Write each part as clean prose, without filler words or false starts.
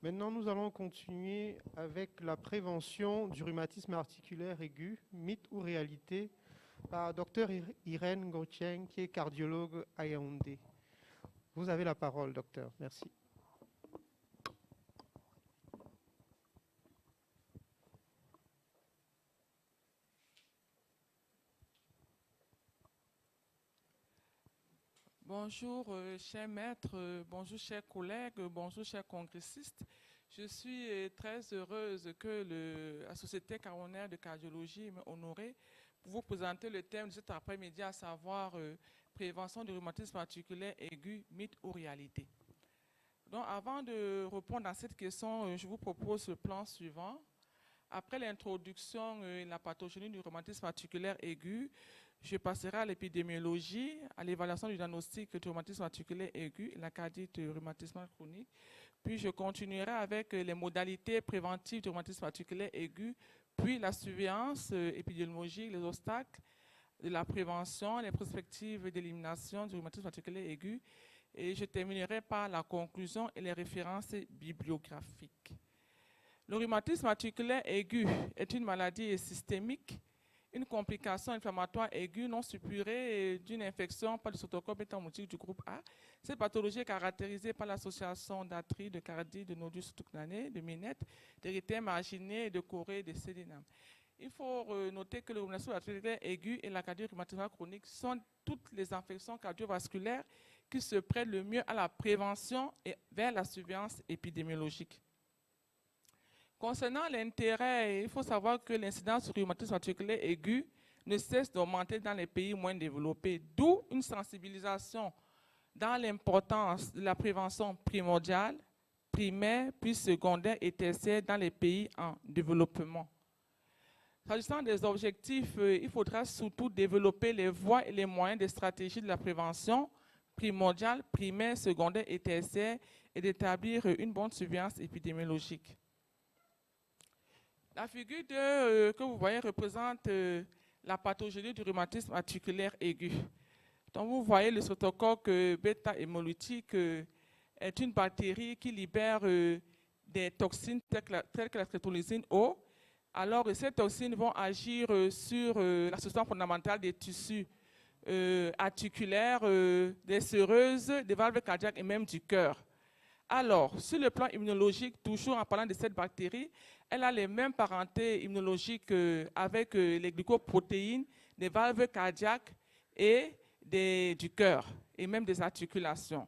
Maintenant, nous allons continuer avec la prévention du rhumatisme articulaire aigu, mythe ou réalité, par Dr Irène Gauthier, qui est cardiologue à Yaoundé. Vous avez la parole, docteur. Merci. Bonjour, chers maîtres, bonjour, chers collègues, bonjour, chers congressistes. Je suis très heureuse que la Société camerounaise de cardiologie m'ait honorée pour vous présenter le thème de cet après-midi, à savoir prévention du rhumatisme articulaire aigu, mythe ou réalité. Donc, avant de répondre à cette question, je vous propose le plan suivant. Après l'introduction et la pathogénie du rhumatisme articulaire aigu, je passerai à l'épidémiologie, à l'évaluation du diagnostic du rhumatisme articulaire aigu et la cardite rhumatismale chronique. Puis je continuerai avec les modalités préventives du rhumatisme articulaire aigu, puis la surveillance épidémiologique, les obstacles de la prévention, les perspectives d'élimination du rhumatisme articulaire aigu. Et je terminerai par la conclusion et les références bibliographiques. Le rhumatisme articulaire aigu est une maladie systémique, une complication inflammatoire aiguë non suppurée d'une infection par le cytochrome bêta-hémolytique du groupe A. Cette pathologie est caractérisée par l'association d'arthrite, de cardite, de nodules sous-cutanées, de minettes, d'érythème marginé, de chorée et de sédéname. Il faut noter que le rhumatisme articulaire aigu et la cardite rhumatismale chronique sont toutes les infections cardiovasculaires qui se prêtent le mieux à la prévention et vers la surveillance épidémiologique. Concernant l'intérêt, il faut savoir que l'incidence du rhumatisme articulaire aigu ne cesse d'augmenter dans les pays moins développés, d'où une sensibilisation dans l'importance de la prévention primordiale, primaire, puis secondaire et tertiaire dans les pays en développement. S'agissant des objectifs, il faudra surtout développer les voies et les moyens des stratégies de la prévention primordiale, primaire, secondaire et tertiaire et d'établir une bonne surveillance épidémiologique. La figure que vous voyez représente la pathogénie du rhumatisme articulaire aigu. Donc vous voyez le streptocoque bêta-hémolytique est une bactérie qui libère des toxines telles que la streptolysine O. Alors ces toxines vont agir sur la substance fondamentale des tissus articulaires, des séreuses, des valves cardiaques et même du cœur. Alors, sur le plan immunologique, toujours en parlant de cette bactérie, elle a les mêmes parentés immunologiques avec les glycoprotéines, des valves cardiaques et du cœur, et même des articulations.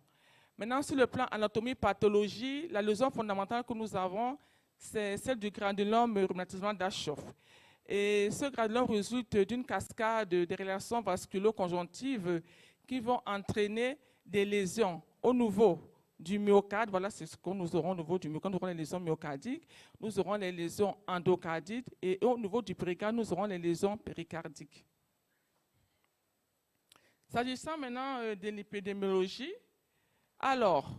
Maintenant, sur le plan anatomie-pathologie, la lésion fondamentale que nous avons, c'est celle du granulome rhumatismal d'Aschoff. Et ce granulome résulte d'une cascade de relations vasculo-conjonctives qui vont entraîner des lésions au niveau du myocarde. Voilà, c'est ce que nous aurons au niveau du myocarde. Nous aurons les lésions myocardiques, nous aurons les lésions endocardiques et au niveau du péricarde, nous aurons les lésions péricardiques. S'agissant maintenant de l'épidémiologie, alors,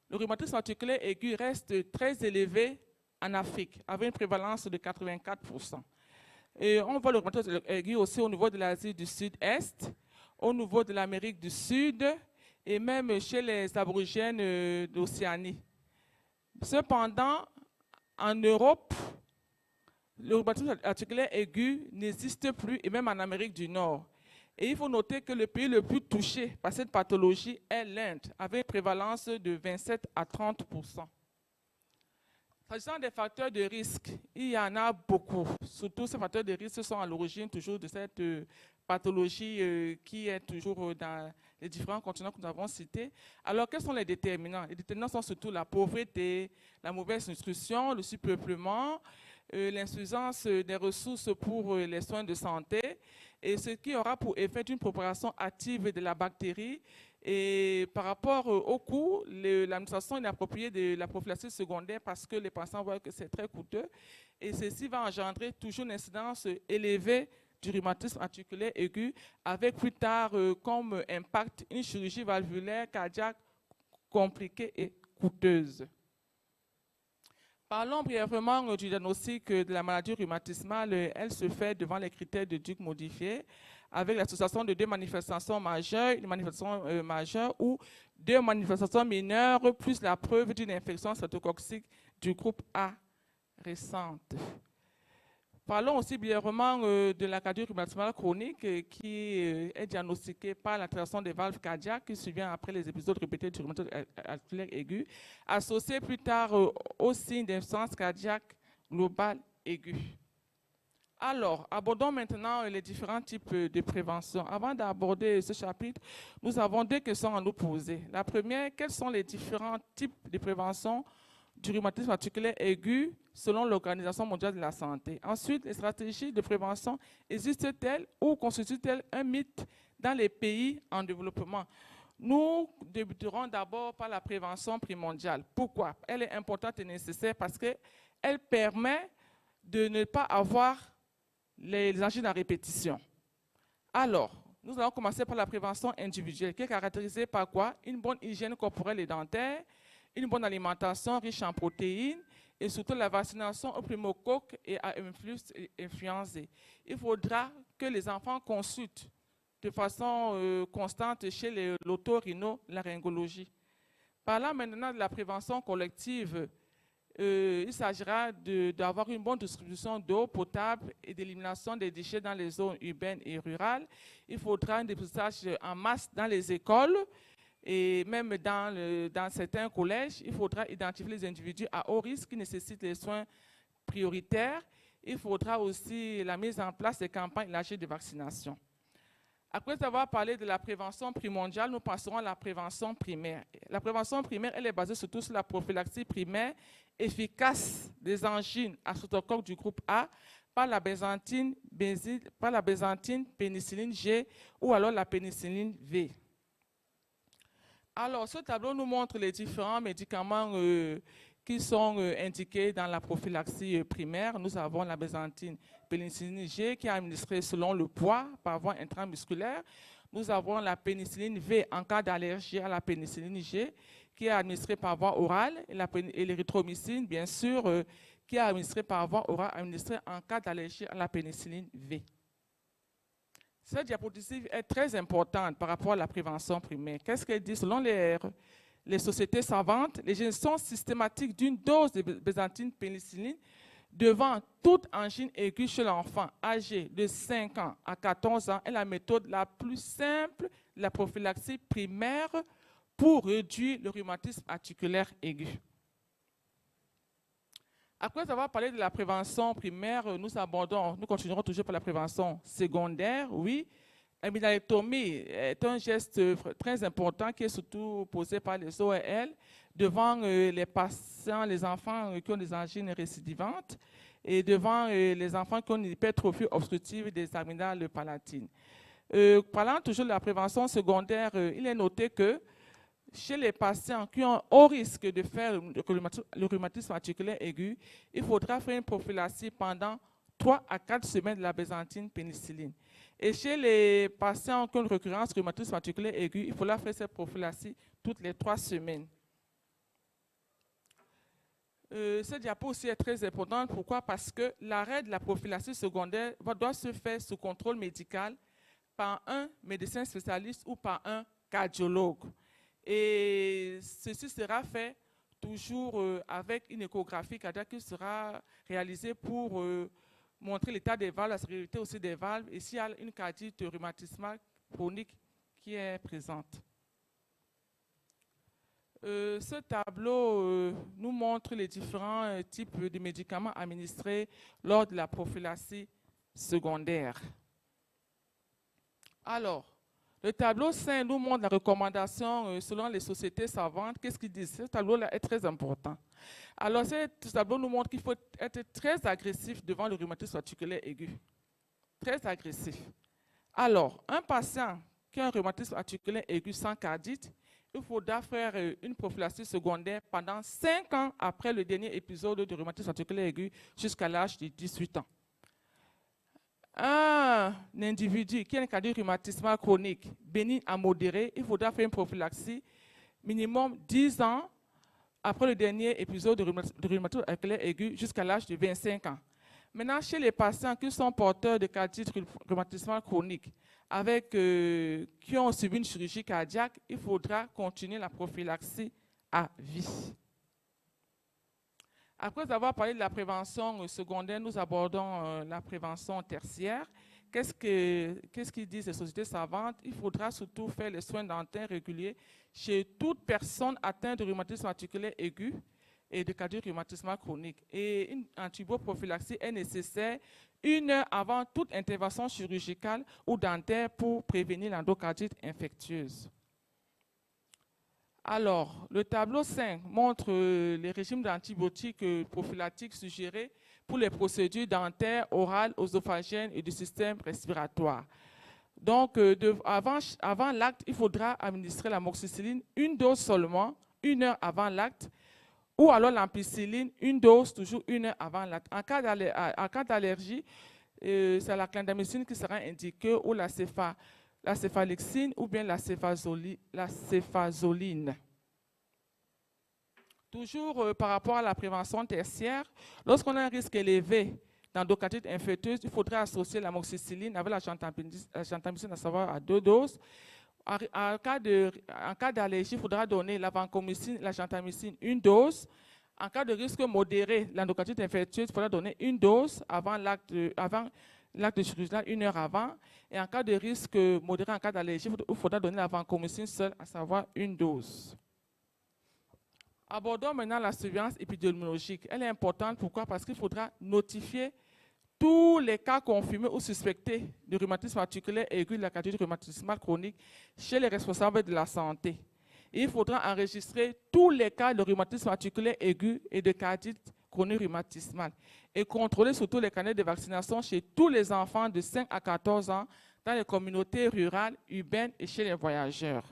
le rhumatisme articulaire aigu reste très élevé en Afrique, avec une prévalence de 84%. Et on voit le rhumatisme aigu aussi au niveau de l'Asie du Sud-Est, au niveau de l'Amérique du Sud, et même chez les aborigènes d'Océanie. Cependant, en Europe, le rhumatisme articulaire aigu n'existe plus, et même en Amérique du Nord. Et il faut noter que le pays le plus touché par cette pathologie est l'Inde, avec une prévalence de 27 à 30%. S'agissant des facteurs de risque, il y en a beaucoup. Surtout, ces facteurs de risque sont à l'origine toujours de cette pathologie qui est toujours dans les différents continents que nous avons cités. Alors, quels sont les déterminants? Les déterminants sont surtout la pauvreté, la mauvaise nutrition, le surpeuplement, l'insuffisance des ressources pour les soins de santé, et ce qui aura pour effet d'une propagation active de la bactérie. Et par rapport au coût, l'administration inappropriée de la prophylaxie secondaire, parce que les patients voient que c'est très coûteux, et ceci va engendrer toujours une incidence élevée du rhumatisme articulaire aigu, avec plus tard comme impact une chirurgie valvulaire cardiaque compliquée et coûteuse. Parlons brièvement du diagnostic de la maladie rhumatismale. Elle se fait devant les critères de Duke modifiés, avec l'association de 2 manifestations majeures, une manifestation majeure ou 2 manifestations mineures, plus la preuve d'une infection streptococcique du groupe A récente. Parlons aussi brièvement de la cardiologie rhumatismale chronique qui est diagnostiquée par l'altération des valves cardiaques qui survient après les épisodes répétés du rhumatisme articulaire aigu, associé plus tard au signe d'insuffisance cardiaque globale aiguë. Alors, abordons maintenant les différents types de prévention. Avant d'aborder ce chapitre, nous avons 2 questions à nous poser. La première, quels sont les différents types de prévention du rhumatisme articulaire aigu selon l'Organisation mondiale de la santé? Ensuite, les stratégies de prévention existent-elles ou constituent-elles un mythe dans les pays en développement? Nous débuterons d'abord par la prévention primordiale. Pourquoi? Elle est importante et nécessaire parce qu'elle permet de ne pas avoir les angines à répétition. Alors, nous allons commencer par la prévention individuelle qui est caractérisée par quoi? Une bonne hygiène corporelle et dentaire, une bonne alimentation riche en protéines et surtout la vaccination au pneumocoque et à influenzae. Il faudra que les enfants consultent de façon constante chez l'otorhinolaryngologie. Parlant maintenant de la prévention collective, il s'agira d'avoir une bonne distribution d'eau potable et d'élimination des déchets dans les zones urbaines et rurales. Il faudra un dépistage en masse dans les écoles et même dans certains collèges. Il faudra identifier les individus à haut risque qui nécessitent les soins prioritaires. Il faudra aussi la mise en place des campagnes élargies de vaccination. Après avoir parlé de la prévention primordiale, nous passerons à la prévention primaire. La prévention primaire, elle est basée surtout sur la prophylaxie primaire efficace des angines à streptocoque du groupe A par la bézanthine, pénicilline G ou alors la pénicilline V. Alors, ce tableau nous montre les différents médicaments qui sont indiqués dans la prophylaxie primaire. Nous avons la bézanthine pénicilline G qui est administrée selon le poids par voie intramusculaire. Nous avons la pénicilline V en cas d'allergie à la pénicilline G qui est administrée par voie orale et l'érythromycine, bien sûr, qui est administrée par voie orale, administrée en cas d'allergie à la pénicilline V. Cette diapositive est très importante par rapport à la prévention primaire. Qu'est-ce qu'elle dit? Selon les sociétés savantes, l'ingestion systématique d'une dose de bézanthine pénicilline devant toute angine aiguë chez l'enfant âgé de 5 ans à 14 ans est la méthode la plus simple de la prophylaxie primaire pour réduire le rhumatisme articulaire aigu. Après avoir parlé de la prévention primaire, nous continuerons toujours par la prévention secondaire. Oui, l'amygdalectomie est un geste très important qui est surtout posé par les ORL devant les patients, les enfants qui ont des angines récidivantes et devant les enfants qui ont une hypertrophie obstructive des amygdales palatines. Parlant toujours de la prévention secondaire, il est noté que chez les patients qui ont haut risque de faire le rhumatisme articulaire aigu, il faudra faire une prophylaxie pendant 3 à 4 semaines de la bézanthine pénicilline. Et chez les patients qui ont une récurrence rhumatisme articulaire aigu, il faudra faire cette prophylaxie toutes les 3 semaines. Ce diapo aussi est très important. Pourquoi? Parce que l'arrêt de la prophylaxie secondaire doit se faire sous contrôle médical par un médecin spécialiste ou par un cardiologue. Et ceci sera fait toujours avec une échographie cardiaque qui sera réalisée pour montrer l'état des valves, la sécurité aussi des valves et s'il y a une cardite rhumatismale chronique qui est présente. Ce tableau nous montre les différents types de médicaments administrés lors de la prophylaxie secondaire. Alors, le tableau 5 nous montre la recommandation selon les sociétés savantes. Qu'est-ce qu'ils disent? Ce tableau-là est très important. Alors, ce tableau nous montre qu'il faut être très agressif devant le rhumatisme articulaire aigu. Très agressif. Alors, un patient qui a un rhumatisme articulaire aigu sans cardite, il faudra faire une prophylaxie secondaire pendant 5 ans après le dernier épisode de rhumatisme articulaire aigu jusqu'à l'âge de 18 ans. Un individu qui a une cardite rhumatismale chronique bénigne à modérée, il faudra faire une prophylaxie minimum 10 ans après le dernier épisode de rhumatisme articulaire aigu jusqu'à l'âge de 25 ans. Maintenant, chez les patients qui sont porteurs de cardite rhumatismale chronique, qui ont subi une chirurgie cardiaque, il faudra continuer la prophylaxie à vie. Après avoir parlé de la prévention secondaire, nous abordons la prévention tertiaire. Qu'est-ce qu'ils disent les sociétés savantes? Il faudra surtout faire les soins dentaires réguliers chez toute personne atteinte de rhumatisme articulaire aigu et de cardiaque rhumatismale chronique. Et une antibio-prophylaxie est nécessaire 1 heure avant toute intervention chirurgicale ou dentaire pour prévenir l'endocardite infectieuse. Alors, le tableau 5 montre les régimes d'antibiotiques prophylactiques suggérés pour les procédures dentaires, orales, œsophagènes et du système respiratoire. Donc, avant l'acte, il faudra administrer l'amoxicilline, 1 dose seulement, 1 heure avant l'acte, ou alors l'ampicilline, 1 dose, toujours 1 heure avant l'acte. En cas d'allergie, c'est la clindamycine qui sera indiquée, ou la céphalexine, ou bien la céfazoline. Toujours par rapport à la prévention tertiaire, lorsqu'on a un risque élevé d'endocardite infectieuse, il faudrait associer l'amoxicilline avec la gentamicine, à savoir à 2 doses. En cas d'allergie, il faudra donner la vancomycine, la gentamicine, 1 dose. En cas de risque modéré, l'endocardite infectieuse, il faudra donner 1 dose avant l'acte de chirurgie, 1 heure avant. Et en cas de risque modéré, en cas d'allergie, il faudra donner la vancomycine seule, à savoir 1 dose. Abordons maintenant la surveillance épidémiologique. Elle est importante, pourquoi? Parce qu'il faudra notifier tous les cas confirmés ou suspectés de rhumatisme articulaire aigu de la cardiaque rhumatismale chronique chez les responsables de la santé. Et il faudra enregistrer tous les cas de rhumatisme articulaire aigu et de cardite chronique rhumatismale et contrôler surtout les carnets de vaccination chez tous les enfants de 5 à 14 ans dans les communautés rurales, urbaines et chez les voyageurs.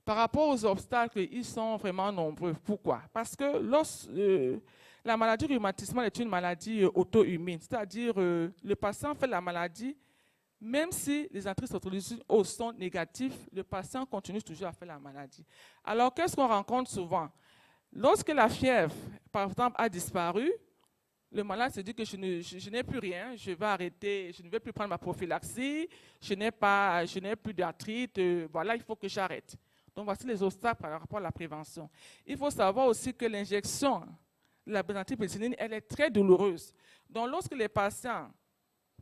Par rapport aux obstacles, ils sont vraiment nombreux. Pourquoi? Parce que la maladie rhumatismale est une maladie auto-immune, c'est-à-dire le patient fait la maladie, même si les entrées sont négatives, le patient continue toujours à faire la maladie. Alors, qu'est-ce qu'on rencontre souvent? Lorsque la fièvre, par exemple, a disparu, le malade se dit que je n'ai plus rien, je vais arrêter, je ne vais plus prendre ma prophylaxie, je n'ai plus d'arthrite, voilà, il faut que j'arrête. Donc, voici les obstacles par rapport à la prévention. Il faut savoir aussi que l'injection de la benzodiazépine, elle est très douloureuse. Donc, lorsque les patients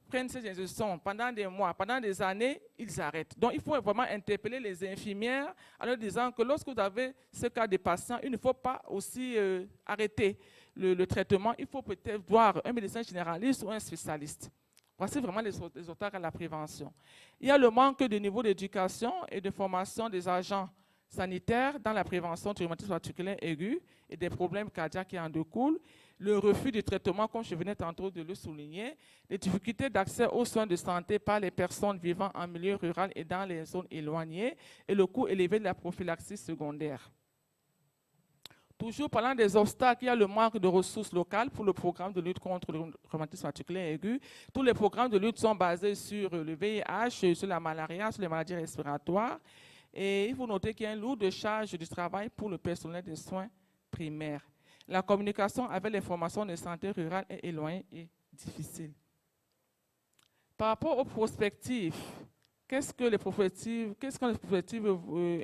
prennent ces injections pendant des mois, pendant des années, ils arrêtent. Donc, il faut vraiment interpeller les infirmières en leur disant que lorsque vous avez ce cas de patient, il ne faut pas aussi arrêter le traitement. Il faut peut-être voir un médecin généraliste ou un spécialiste. Voici vraiment les obstacles à la prévention. Il y a le manque de niveau d'éducation et de formation des agents sanitaires dans la prévention du rhumatisme articulaire aigu et des problèmes cardiaques qui en découlent, le refus du traitement, comme je venais tantôt de le souligner, les difficultés d'accès aux soins de santé par les personnes vivant en milieu rural et dans les zones éloignées, et le coût élevé de la prophylaxie secondaire. Toujours parlant des obstacles, il y a le manque de ressources locales pour le programme de lutte contre le rhumatisme articulaire aigu. Tous les programmes de lutte sont basés sur le VIH, sur la malaria, sur les maladies respiratoires. Et il faut noter qu'il y a une lourde charge du travail pour le personnel des soins primaires. La communication avec les formations de santé rurale et éloignées est difficile. Par rapport aux prospectives, qu'est-ce que les prospectives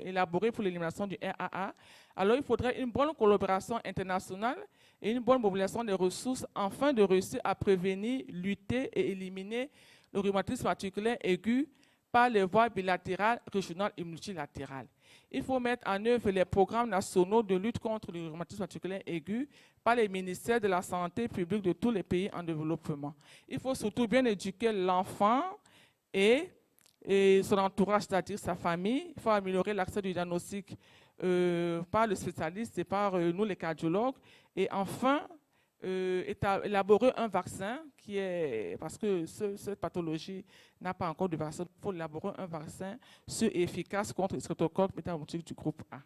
élaborées pour l'élimination du RAA? Alors, il faudrait une bonne collaboration internationale et une bonne mobilisation des ressources afin de réussir à prévenir, lutter et éliminer le rhumatisme articulaire aigu par les voies bilatérales, régionales et multilatérales. Il faut mettre en œuvre les programmes nationaux de lutte contre le rhumatisme articulaire aigu par les ministères de la santé publique de tous les pays en développement. Il faut surtout bien éduquer l'enfant et son entourage, c'est-à-dire sa famille. Il faut améliorer l'accès du diagnostic par le spécialiste et par nous les cardiologues. Et enfin, élaborer un vaccin parce que cette pathologie n'a pas encore de vaccin. Il faut élaborer un vaccin sûr et efficace contre le streptocoque métamotique du groupe A.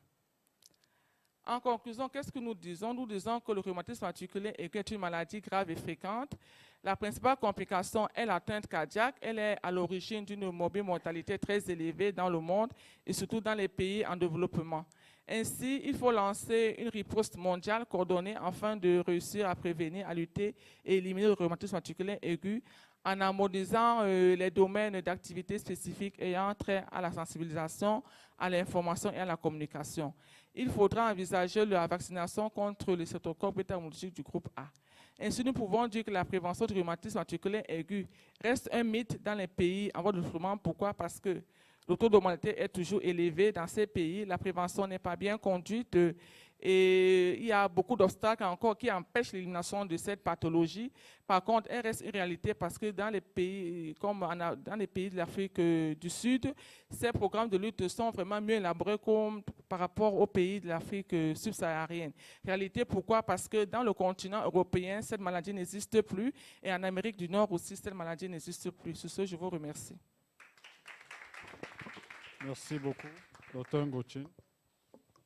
En conclusion, qu'est-ce que nous disons? Nous disons que le rhumatisme articulaire est une maladie grave et fréquente. La principale complication est l'atteinte cardiaque. Elle est à l'origine d'une morbimortalité très élevée dans le monde et surtout dans les pays en développement. Ainsi, il faut lancer une riposte mondiale coordonnée afin de réussir à prévenir, à lutter et éliminer le rhumatisme articulaire aigu en harmonisant les domaines d'activité spécifiques ayant trait à la sensibilisation, à l'information et à la communication. Il faudra envisager la vaccination contre le streptocoque bêta-hémorragique du groupe A. Ainsi, nous pouvons dire que la prévention du rhumatisme articulaire aigu reste un mythe dans les pays en voie de développement. Pourquoi? Parce que le taux de mortalité est toujours élevé dans ces pays, la prévention n'est pas bien conduite et il y a beaucoup d'obstacles encore qui empêchent l'élimination de cette pathologie. Par contre, elle reste une réalité parce que dans les pays, comme dans les pays de l'Afrique du Sud, ces programmes de lutte sont vraiment mieux élaborés par rapport aux pays de l'Afrique subsaharienne. Réalité, pourquoi? Parce que dans le continent européen, cette maladie n'existe plus et en Amérique du Nord aussi, cette maladie n'existe plus. Sur ce, je vous remercie. Merci beaucoup, Dr. Ngochin.